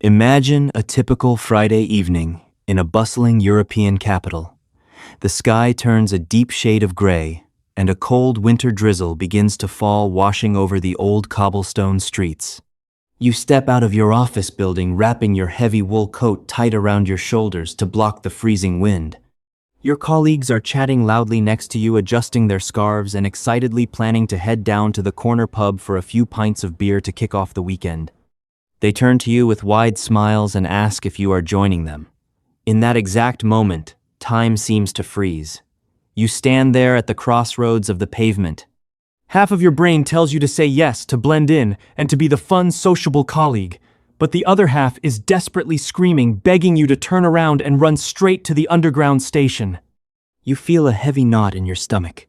Imagine a typical Friday evening in a bustling European capital. The sky turns a deep shade of gray, and a cold winter drizzle begins to fall, washing over the old cobblestone streets. You step out of your office building, wrapping your heavy wool coat tight around your shoulders to block the freezing wind. Your colleagues are chatting loudly next to you, adjusting their scarves and excitedly planning to head down to the corner pub for a few pints of beer to kick off the weekend. They turn to you with wide smiles and ask if you are joining them. In that exact moment, time seems to freeze. You stand there at the crossroads of the pavement. Half of your brain tells you to say yes, to blend in, and to be the fun, sociable colleague. But the other half is desperately screaming, begging you to turn around and run straight to the underground station. You feel a heavy knot in your stomach.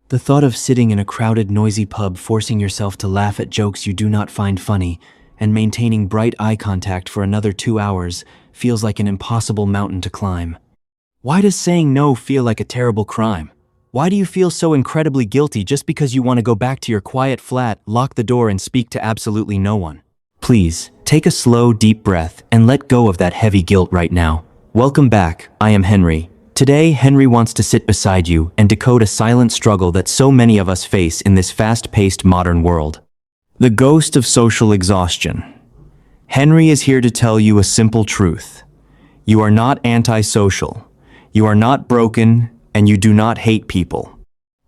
The thought of sitting in a crowded, noisy pub, forcing yourself to laugh at jokes you do not find funny, and maintaining bright eye contact for another 2 hours feels like an impossible mountain to climb. Why does saying no feel like a terrible crime? Why do you feel so incredibly guilty just because you want to go back to your quiet flat, lock the door, and speak to absolutely no one? Please, take a slow, deep breath and let go of that heavy guilt right now. Welcome back, I am Henry. Today, Henry wants to sit beside you and decode a silent struggle that so many of us face in this fast-paced modern world. The ghost of social exhaustion. Henry is here to tell you a simple truth. You are not antisocial. You are not broken, and you do not hate people.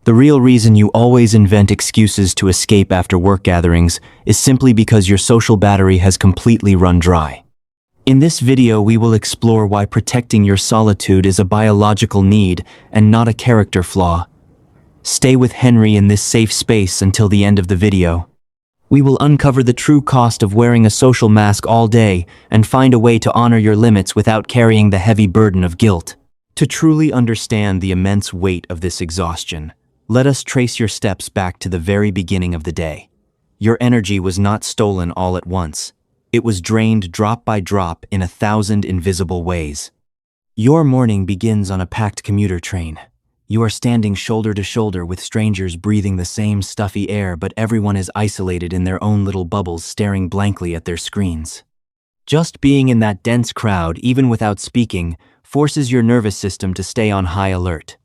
The real reason you always invent excuses to escape after work gatherings is simply because your social battery has completely run dry. In this video, we will explore why protecting your solitude is a biological need and not a character flaw. Stay with Henry in this safe space until the end of the video. We will uncover the true cost of wearing a social mask all day and find a way to honor your limits without carrying the heavy burden of guilt. To truly understand the immense weight of this exhaustion, let us trace your steps back to the very beginning of the day. Your energy was not stolen all at once. It was drained drop by drop in 1,000 invisible ways. Your morning begins on a packed commuter train. You are standing shoulder to shoulder with strangers breathing the same stuffy air, but everyone is isolated in their own little bubbles, staring blankly at their screens. Just being in that dense crowd, even without speaking, forces your nervous system to stay on high alert.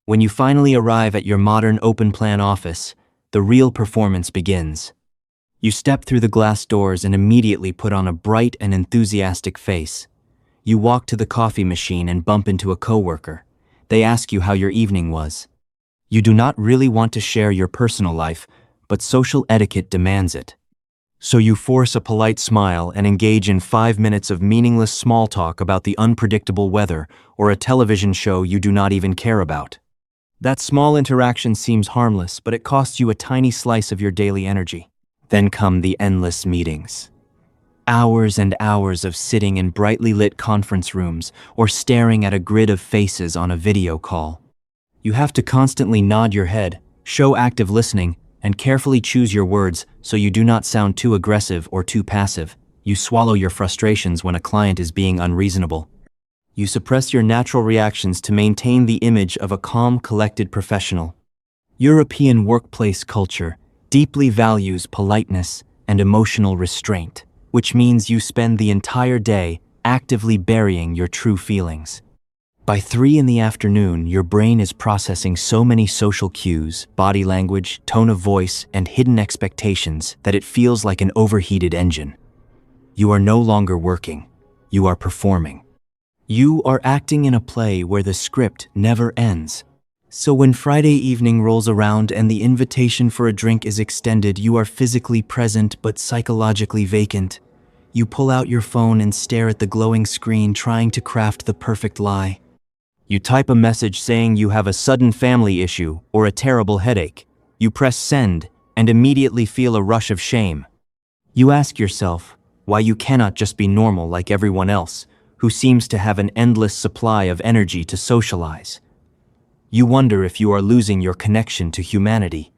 When you finally arrive at your modern open-plan office, the real performance begins. You step through the glass doors and immediately put on a bright and enthusiastic face. You walk to the coffee machine and bump into a coworker. They ask you how your evening was. You do not really want to share your personal life, but social etiquette demands it. So you force a polite smile and engage in 5 minutes of meaningless small talk about the unpredictable weather or a television show you do not even care about. That small interaction seems harmless, but it costs you a tiny slice of your daily energy. Then come the endless meetings. Hours and hours of sitting in brightly lit conference rooms or staring at a grid of faces on a video call. You have to constantly nod your head, show active listening, and carefully choose your words so you do not sound too aggressive or too passive. You swallow your frustrations when a client is being unreasonable. You suppress your natural reactions to maintain the image of a calm, collected professional. European workplace culture deeply values politeness and emotional restraint, which means you spend the entire day actively burying your true feelings. By 3 in the afternoon, your brain is processing so many social cues, body language, tone of voice, and hidden expectations that it feels like an overheated engine. You are no longer working. You are performing. You are acting in a play where the script never ends. So when Friday evening rolls around and the invitation for a drink is extended, you are physically present but psychologically vacant. You pull out your phone and stare at the glowing screen, trying to craft the perfect lie. You type a message saying you have a sudden family issue or a terrible headache. You press send and immediately feel a rush of shame. You ask yourself why you cannot just be normal like everyone else, who seems to have an endless supply of energy to socialize. You wonder if you are losing your connection to humanity.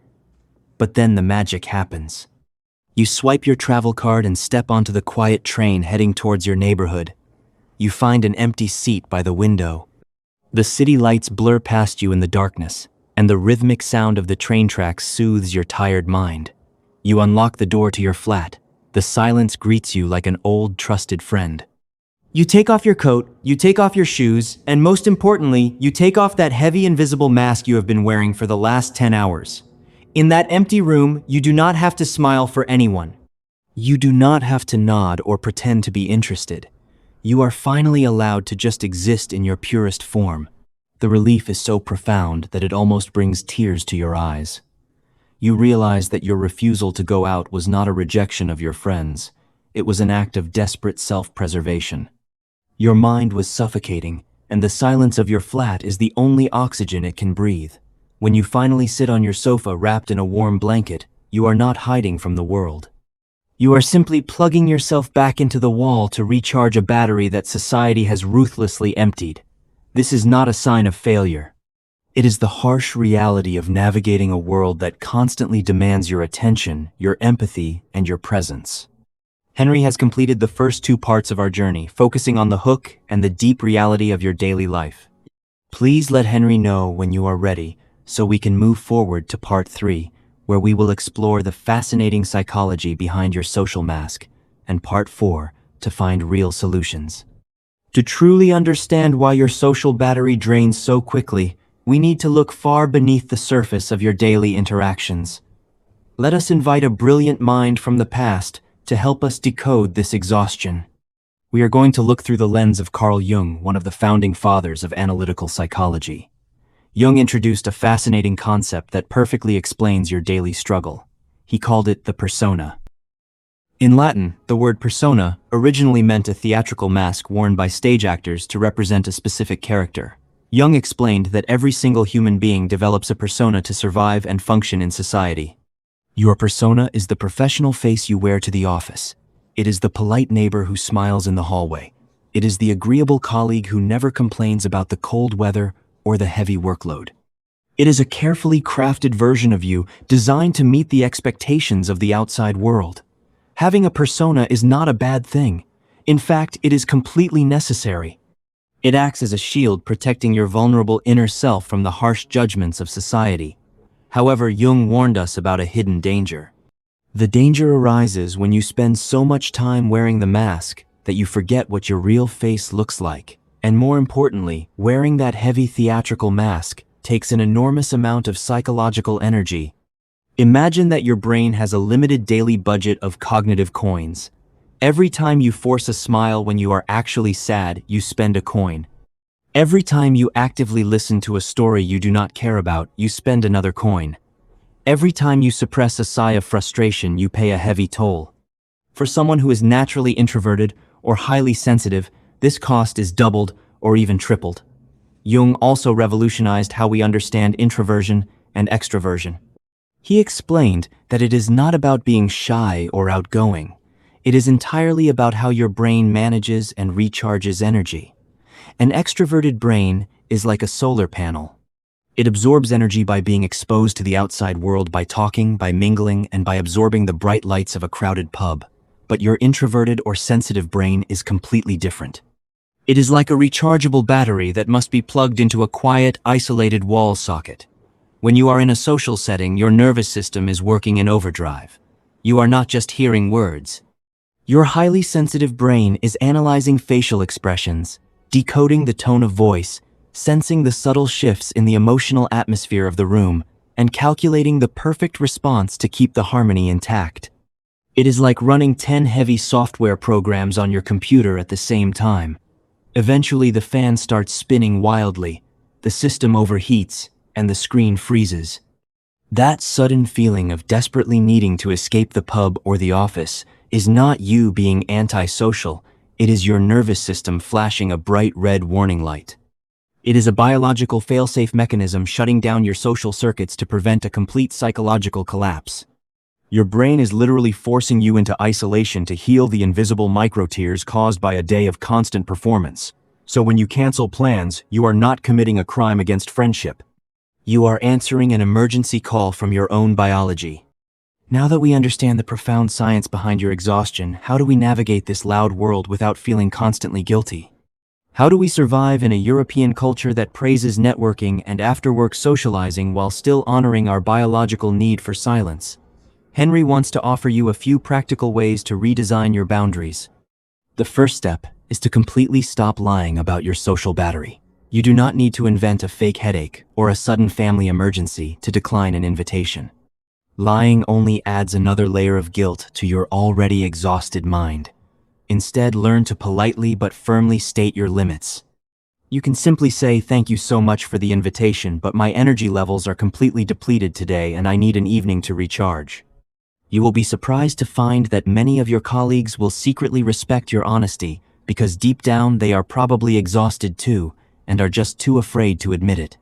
But then the magic happens. You swipe your travel card and step onto the quiet train heading towards your neighborhood. You find an empty seat by the window. The city lights blur past you in the darkness, and the rhythmic sound of the train tracks soothes your tired mind. You unlock the door to your flat. The silence greets you like an old, trusted friend. You take off your coat, you take off your shoes, and most importantly, you take off that heavy invisible mask you have been wearing for the last 10 hours. In that empty room, you do not have to smile for anyone. You do not have to nod or pretend to be interested. You are finally allowed to just exist in your purest form. The relief is so profound that it almost brings tears to your eyes. You realize that your refusal to go out was not a rejection of your friends. It was an act of desperate self-preservation. Your mind was suffocating, and the silence of your flat is the only oxygen it can breathe. When you finally sit on your sofa wrapped in a warm blanket, you are not hiding from the world. You are simply plugging yourself back into the wall to recharge a battery that society has ruthlessly emptied. This is not a sign of failure. It is the harsh reality of navigating a world that constantly demands your attention, your empathy, and your presence. Henry has completed the first 2 parts of our journey, focusing on the hook and the deep reality of your daily life. Please let Henry know when you are ready so we can move forward to part 3, where we will explore the fascinating psychology behind your social mask, and part 4 to find real solutions. To truly understand why your social battery drains so quickly, we need to look far beneath the surface of your daily interactions. Let us invite a brilliant mind from the past to help us decode this exhaustion. We are going to look through the lens of Carl Jung, one of the founding fathers of analytical psychology. Jung introduced a fascinating concept that perfectly explains your daily struggle. He called it the persona. In Latin, the word persona originally meant a theatrical mask worn by stage actors to represent a specific character. Jung explained that every single human being develops a persona to survive and function in society. Your persona is the professional face you wear to the office. It is the polite neighbor who smiles in the hallway. It is the agreeable colleague who never complains about the cold weather or the heavy workload. It is a carefully crafted version of you designed to meet the expectations of the outside world. Having a persona is not a bad thing. In fact, it is completely necessary. It acts as a shield protecting your vulnerable inner self from the harsh judgments of society. However, Jung warned us about a hidden danger. The danger arises when you spend so much time wearing the mask that you forget what your real face looks like. And more importantly, wearing that heavy theatrical mask takes an enormous amount of psychological energy. Imagine that your brain has a limited daily budget of cognitive coins. Every time you force a smile when you are actually sad, you spend a coin. Every time you actively listen to a story you do not care about, you spend another coin. Every time you suppress a sigh of frustration, you pay a heavy toll. For someone who is naturally introverted or highly sensitive, this cost is doubled or even tripled. Jung also revolutionized how we understand introversion and extroversion. He explained that it is not about being shy or outgoing. It is entirely about how your brain manages and recharges energy. An extroverted brain is like a solar panel. It absorbs energy by being exposed to the outside world, by talking, by mingling, and by absorbing the bright lights of a crowded pub. But your introverted or sensitive brain is completely different. It is like a rechargeable battery that must be plugged into a quiet, isolated wall socket. When you are in a social setting, your nervous system is working in overdrive. You are not just hearing words. Your highly sensitive brain is analyzing facial expressions, decoding the tone of voice, sensing the subtle shifts in the emotional atmosphere of the room, and calculating the perfect response to keep the harmony intact. It is like running 10 heavy software programs on your computer at the same time. Eventually, the fan starts spinning wildly, the system overheats, and the screen freezes. That sudden feeling of desperately needing to escape the pub or the office is not you being antisocial. It is your nervous system flashing a bright red warning light. It is a biological failsafe mechanism shutting down your social circuits to prevent a complete psychological collapse. Your brain is literally forcing you into isolation to heal the invisible micro-tears caused by a day of constant performance. So when you cancel plans, you are not committing a crime against friendship. You are answering an emergency call from your own biology. Now that we understand the profound science behind your exhaustion, how do we navigate this loud world without feeling constantly guilty? How do we survive in a European culture that praises networking and after-work socializing while still honoring our biological need for silence? Henry wants to offer you a few practical ways to redesign your boundaries. The first step is to completely stop lying about your social battery. You do not need to invent a fake headache or a sudden family emergency to decline an invitation. Lying only adds another layer of guilt to your already exhausted mind. Instead, learn to politely but firmly state your limits. You can simply say, "Thank you so much for the invitation, but my energy levels are completely depleted today and I need an evening to recharge." You will be surprised to find that many of your colleagues will secretly respect your honesty because deep down they are probably exhausted too and are just too afraid to admit it.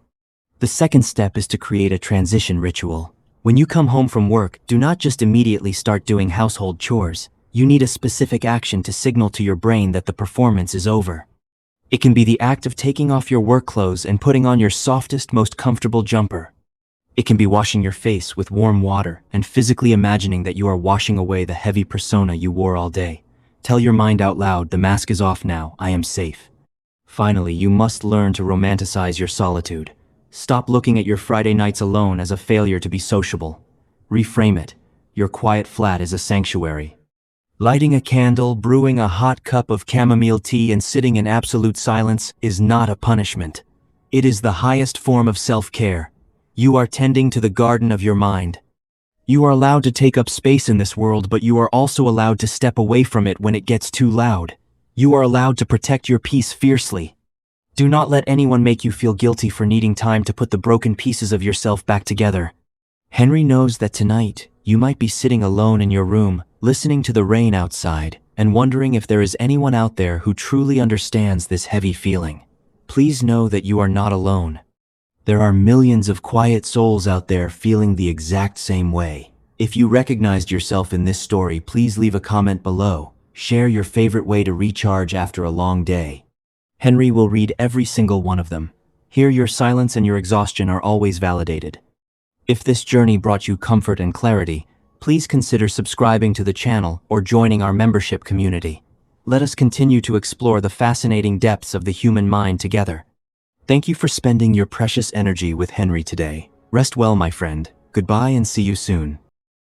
The second step is to create a transition ritual. When you come home from work, do not just immediately start doing household chores. You need a specific action to signal to your brain that the performance is over. It can be the act of taking off your work clothes and putting on your softest, most comfortable jumper. It can be washing your face with warm water and physically imagining that you are washing away the heavy persona you wore all day. Tell your mind out loud, "The mask is off now, I am safe." Finally, you must learn to romanticize your solitude. Stop looking at your Friday nights alone as a failure to be sociable. Reframe it. Your quiet flat is a sanctuary. Lighting a candle, brewing a hot cup of chamomile tea, and sitting in absolute silence is not a punishment. It is the highest form of self-care. You are tending to the garden of your mind. You are allowed to take up space in this world, but you are also allowed to step away from it when it gets too loud. You are allowed to protect your peace fiercely. Do not let anyone make you feel guilty for needing time to put the broken pieces of yourself back together. Henry knows that tonight, you might be sitting alone in your room, listening to the rain outside, and wondering if there is anyone out there who truly understands this heavy feeling. Please know that you are not alone. There are millions of quiet souls out there feeling the exact same way. If you recognized yourself in this story, please leave a comment below. Share your favorite way to recharge after a long day. Henry will read every single one of them. Here, your silence and your exhaustion are always validated. If this journey brought you comfort and clarity, please consider subscribing to the channel or joining our membership community. Let us continue to explore the fascinating depths of the human mind together. Thank you for spending your precious energy with Henry today. Rest well, my friend. Goodbye and see you soon.